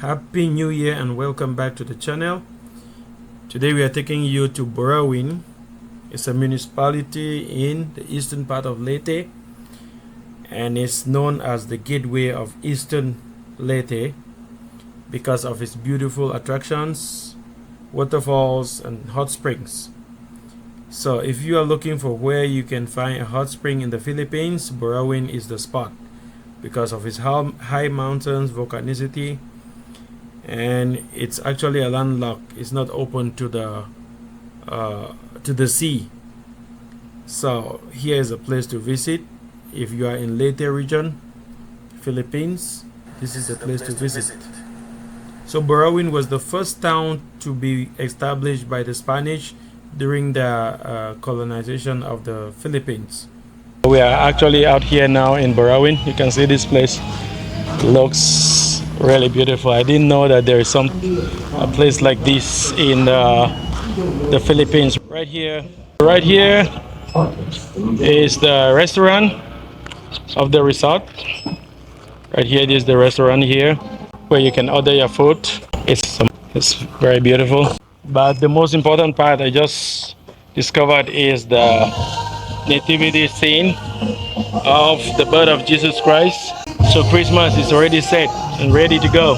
Happy New Year and welcome back to the channel. Today we are taking you to Burauen. It's a municipality in the eastern part of Leyte and it's known as the gateway of eastern Leyte because of its beautiful attractions, waterfalls and hot springs. So if you are looking for where you can find a hot spring in the Philippines, Burauen is the spot because of its high mountains, volcanicity, and it's actually a landlocked. It's not open to the sea. So here is a place to visit if you are in Leyte region, Philippines. This is the place to visit. So Burauen was the first town to be established by the Spanish during the colonization of the Philippines. We are actually out here now in Burauen. You can see this place looks really beautiful. I didn't know that there is a place like this in the Philippines. Right here is the restaurant of the resort. Right here is the restaurant here where you can order your food. It's very beautiful. But the most important part I just discovered is the nativity scene of the birth of Jesus Christ. So Christmas is already set and ready to go.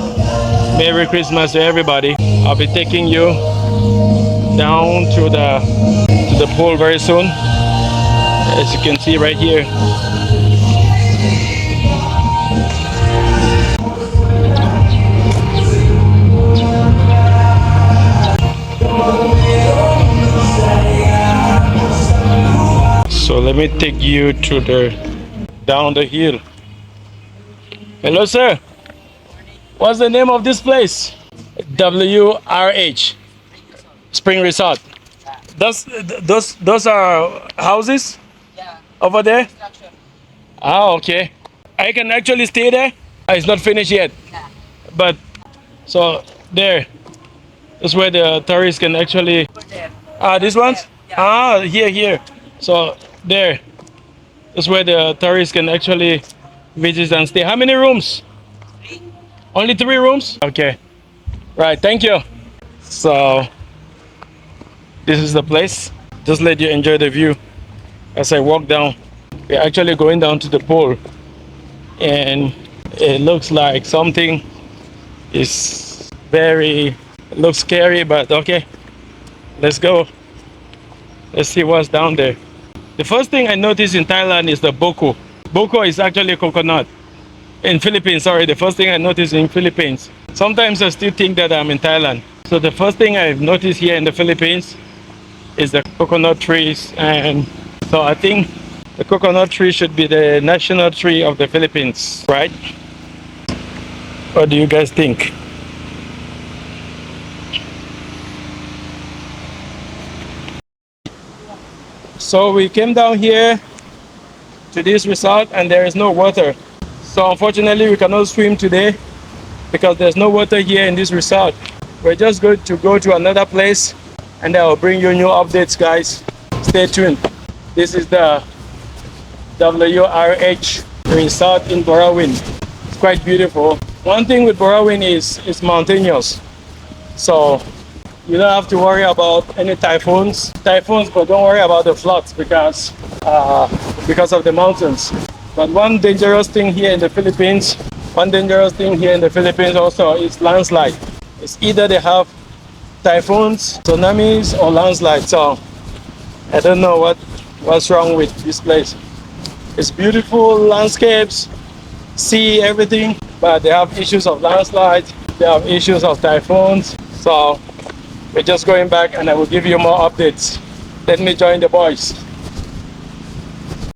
Merry Christmas to everybody. I'll be taking you down to the pool very soon, as you can see right here. So let me take you down the hill. Hello, sir. What's the name of this place? WRH Spring Resort. Those are houses? Yeah. Over there? Ah, okay. I can actually stay there? It's not finished yet. Yeah. But so there. That's where the tourists can actually. This ones? Yeah. Here. So there. That's where the tourists can actually visit and stay. How many rooms? 3. Only 3 rooms? Okay. Right, thank you. So this is the place. Just let you enjoy the view as I walk down. We're actually going down to the pool and it looks like something is looks scary, but okay. Let's go. Let's see what's down there. The first thing I noticed in Thailand is the boko. Boko is actually coconut. In Philippines, sorry, the first thing I noticed in Philippines. Sometimes I still think that I'm in Thailand. So the first thing I've noticed here in the Philippines is the coconut trees. And so I think the coconut tree should be the national tree of the Philippines, right? What do you guys think? So we came down here to this resort and there is no water. So unfortunately we cannot swim today because there's no water here in this resort. We're just going to go to another place and I will bring you new updates, guys. Stay tuned. This is the WRH resort in Burauen. It's quite beautiful. One thing with Burauen is it's mountainous. So you don't have to worry about any typhoons, but don't worry about the floods because of the mountains. But one dangerous thing here in the Philippines also is landslide. It's either they have typhoons, tsunamis, or landslides. So I don't know what's wrong with this place. It's beautiful landscapes, sea, everything, but they have issues of landslides, they have issues of typhoons. So we're just going back and I will give you more updates. Let me join the boys.